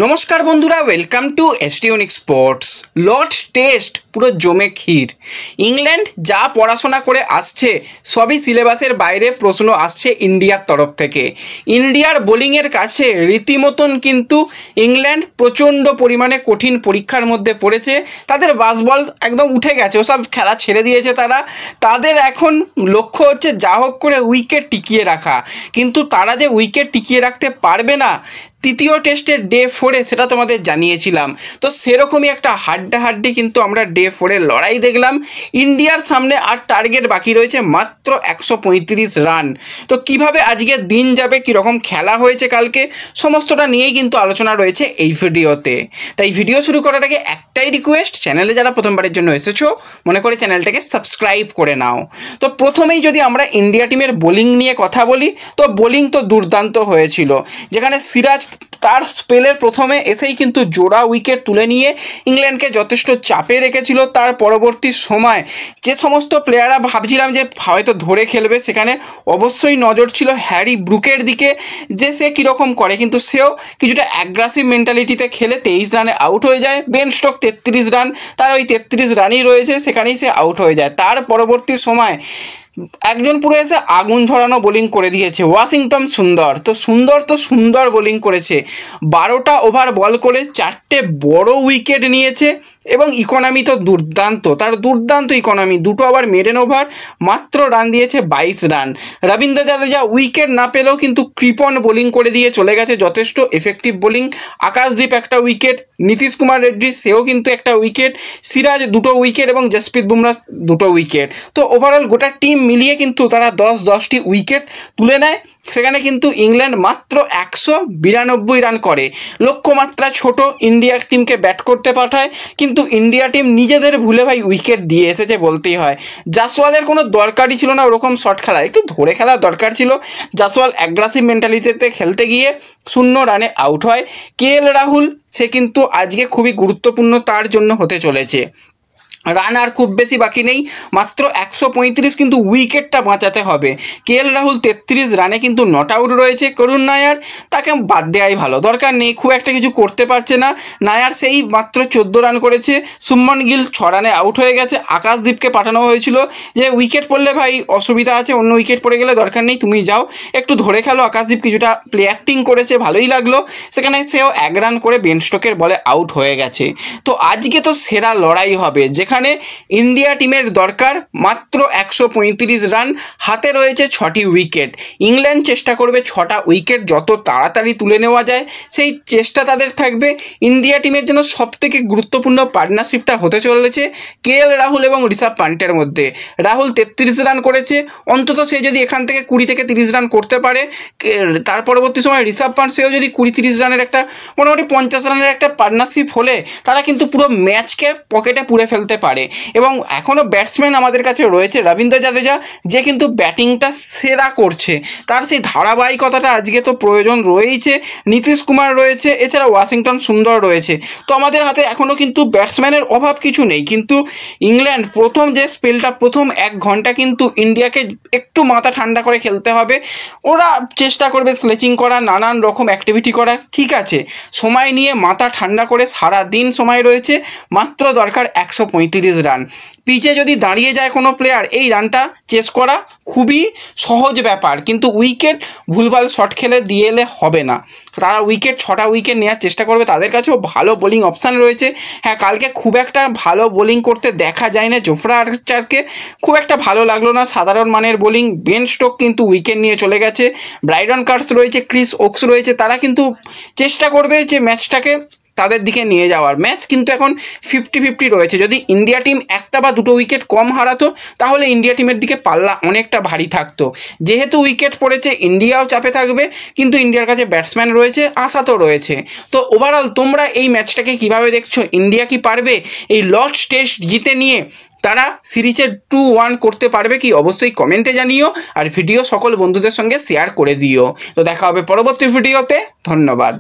নমস্কার বন্ধুরা, welcome to ST unique sports. Lords test পুরো জমে ক্ষীর। ইংল্যান্ড যা পড়াশোনা করে আসছে সবই সিলেবাসের বাইরে প্রশ্ন আসছে ইন্ডিয়ার তরফ থেকে। ইন্ডিয়ার বোলিংয়ের কাছে রীতিমতন কিন্তু ইংল্যান্ড প্রচণ্ড পরিমাণে কঠিন পরীক্ষার মধ্যে পড়েছে। তাদের বাসবল একদম উঠে গেছে, ওসব খেলা ছেড়ে দিয়েছে তারা। তাদের এখন লক্ষ্য হচ্ছে যা হোক করে উইকেট টিকিয়ে রাখা, কিন্তু তারা যে উইকেট টিকিয়ে রাখতে পারবে না তৃতীয় টেস্টের ডে 4-এ সেটা তোমাদের জানিয়েছিলাম। তো সেরকমই একটা হাড্ডাহাড্ডি কিন্তু আমরা ডে 4-এর লড়াই দেখলাম। ইন্ডিয়ার সামনে আর টার্গেট বাকি রয়েছে মাত্র 135 রান। তো কিভাবে আজকের দিন যাবে, কীরকম খেলা হয়েছে কালকে, সমস্তটা নিয়েই কিন্তু আলোচনা রয়েছে এই ভিডিওতে। তাই ভিডিও শুরু করার আগে একটাই রিকোয়েস্ট, চ্যানেলে যারা প্রথমবারের জন্য এসেছো মনে করে চ্যানেলটাকে সাবস্ক্রাইব করে নাও। তো প্রথমেই যদি আমরা ইন্ডিয়া টিমের বোলিং নিয়ে কথা বলি, তো বোলিং তো দুর্দান্ত হয়েছিল, যেখানে সিরাজ তার স্পেলের প্রথমে এসেই কিন্তু জোড়া উইকেট তুলে নিয়ে ইংল্যান্ডকে যথেষ্ট চাপে রেখেছিল। তার পরবর্তী সময় যে সমস্ত প্লেয়াররা ভাবছিলাম যে হয়তো ধরে খেলবে, সেখানে অবশ্যই নজর ছিল হ্যারি ব্রুকের দিকে, যে সে কীরকম করে, কিন্তু সেও কিছুটা অ্যাগ্রেসিভ মেন্টালিটিতে খেলে 23 রানে আউট হয়ে যায়। বেন স্টোক 33 রান, তার ওই 33 রানই রয়েছে, সেখানেই সে আউট হয়ে যায়। তার পরবর্তী সময় একজন পুরো এসে আগুন ধরানো বোলিং করে দিয়েছে, ওয়াশিংটন সুন্দর। তো সুন্দর বোলিং করেছে, 12টা ওভার বল করে 4টে বড় উইকেট নিয়েছে এবং ইকোনমি তো দুর্দান্ত, তার দুর্দান্ত ইকোনমি। 2 ওভার মেডেন ওভার, মাত্র রান দিয়েছে 22 রান। রবীন্দ্র জাদেজা উইকেট না পেলেও কিন্তু কৃপন বোলিং করে দিয়ে চলে গেছে, যথেষ্ট এফেক্টিভ বোলিং। আকাশদীপ একটা উইকেট, নীতিশ কুমার রেড্ডি সেও কিন্তু একটা উইকেট, সিরাজ 2টো উইকেট এবং জসপ্রীত বুমরা 2টো উইকেট। তো ওভারঅল গোটা টিম মিলিয়ে কিন্তু তারা 10-10টি উইকেট তুলে নেয়। সেখানে কিন্তু ইংল্যান্ড মাত্র 192 রান করে। লক্ষ্যমাত্রা ছোট, ইন্ডিয়া টিমকে ব্যাট করতে পাঠায়, কিন্তু ইন্ডিয়া টিম নিজেদের ভুলে ভাই উইকেট দিয়ে এসেছে বলতেই হয়। জাসওয়ালের কোনো দরকারই ছিল না ওরকম শট খেলা, একটু ধরে খেলার দরকার ছিল। জাসওয়াল অ্যাগ্রেসিভ মেন্টালিটিতে খেলতে গিয়ে 0 রানে আউট হয়। কেএল রাহুল সে কিন্তু আজকে খুবই গুরুত্বপূর্ণ তার জন্য হতে চলেছে। রান আর খুব বেশি বাকি নেই, মাত্র 135, কিন্তু উইকেটটা বাঁচাতে হবে। কেএল রাহুল 33 রানে কিন্তু নট আউট রয়েছে। করুণ নায়ার তাকে বাদ দেওয়াই ভালো, দরকার নেই, খুব একটা কিছু করতে পারছে না। নায়ার সেই মাত্র 14 রান করেছে। সুমন গিল 6 রানে আউট হয়ে গেছে। আকাশদীপকে পাঠানো হয়েছিল যে উইকেট পড়লে ভাই অসুবিধা আছে, অন্য উইকেট পড়ে গেলে দরকার নেই, তুমি যাও একটু ধরে খেলো। আকাশদীপ কিছুটা প্লে অ্যাক্টিং করেছে, ভালোই লাগলো। সেখানে সেও 1 রান করে বেন স্টোকের বলে আউট হয়ে গেছে। তো আজকে তো সেরা লড়াই হবে, যেখানে ইন্ডিয়া টিমের দরকার মাত্র 135 রান, হাতে রয়েছে 6টি উইকেট। ইংল্যান্ড চেষ্টা করবে 6টা উইকেট যত তাড়াতাড়ি তুলে নেওয়া যায়, সেই চেষ্টা তাদের থাকবে। ইন্ডিয়া টিমের জন্য সবথেকে গুরুত্বপূর্ণ পার্টনারশিপটা হতে চলেছে কেএল রাহুল এবং ঋষভ পান্টের মধ্যে। রাহুল 33 রান করেছে, অন্তত সে যদি এখান থেকে 20 থেকে 30 রান করতে পারে, তার পরবর্তী সময় ঋষভ পান্ট সেও যদি 20-30 রানের একটা মোটামুটি 50 রানের একটা পার্টনারশিপ হলে তারা কিন্তু পুরো ম্যাচকে পকেটে পুরে ফেলতে পারে। এবং এখনও ব্যাটসম্যান আমাদের কাছে রয়েছে রবীন্দ্র জাদেজা, যে কিন্তু ব্যাটিংটা সেরা করছে, তার সেই ধারাবাহিকতাটা আজকে তো প্রয়োজন রয়েছে। নীতিশ কুমার রয়েছে, এছাড়া ওয়াশিংটন সুন্দর রয়েছে। তো আমাদের হাতে এখনও কিন্তু ব্যাটসম্যানের অভাব কিছু নেই, কিন্তু ইংল্যান্ড প্রথম যে স্পেলটা, প্রথম 1 ঘন্টা কিন্তু ইন্ডিয়াকে একটু মাথা ঠান্ডা করে খেলতে হবে। ওরা চেষ্টা করবে স্লেচিং করা, নানান রকম অ্যাক্টিভিটি করা, ঠিক আছে, সময় নিয়ে মাথা ঠান্ডা করে, সারা দিন সময় রয়েছে, মাত্র দরকার 135 রান। পিচে যদি দাঁড়িয়ে যায় কোনো প্লেয়ার, এই রানটা চেস করা খুবই সহজ ব্যাপার, কিন্তু উইকেট ভুলভাল শট খেলে দিয়ে এলে হবে না। তারা 6টা উইকেট নেওয়ার চেষ্টা করবে, তাদের কাছেও ভালো বোলিং অপশান রয়েছে। হ্যাঁ, কালকে খুব একটা ভালো বোলিং করতে দেখা যায় না, জোফরা আর্চারকে খুব একটা ভালো লাগলো না, সাধারণ মানের বোলিং। বেন স্টোক কিন্তু উইকেট নিয়ে চলে গেছে। ব্রাইডন কার্স রয়েছে, ক্রিস ওকস রয়েছে, তারা কিন্তু চেষ্টা করবে যে ম্যাচটাকে তাদের দিকে নিয়ে যাওয়ার। ম্যাচ কিন্তু এখন 50-50 রয়েছে। যদি ইন্ডিয়া টিম 1টা বা 2টো উইকেট কম হারাতো তাহলে ইন্ডিয়া টিমের দিকে পাল্লা অনেকটা ভারী থাকতো। যেহেতু উইকেট পড়েছে, ইন্ডিয়াও চাপে থাকবে, কিন্তু ইন্ডিয়ার কাছে ব্যাটসম্যান রয়েছে, আশা তো রয়েছে। তো ওভারঅল তোমরা এই ম্যাচটাকে কিভাবে দেখছো? ইন্ডিয়া কি পারবে এই লর্ডস টেস্ট জিতে নিয়ে তারা সিরিজের 2-1 করতে পারবে কি? অবশ্যই কমেন্টে জানিও, আর ভিডিও সকল বন্ধুদের সঙ্গে শেয়ার করে দিও। তো দেখা হবে পরবর্তী ভিডিওতে, ধন্যবাদ।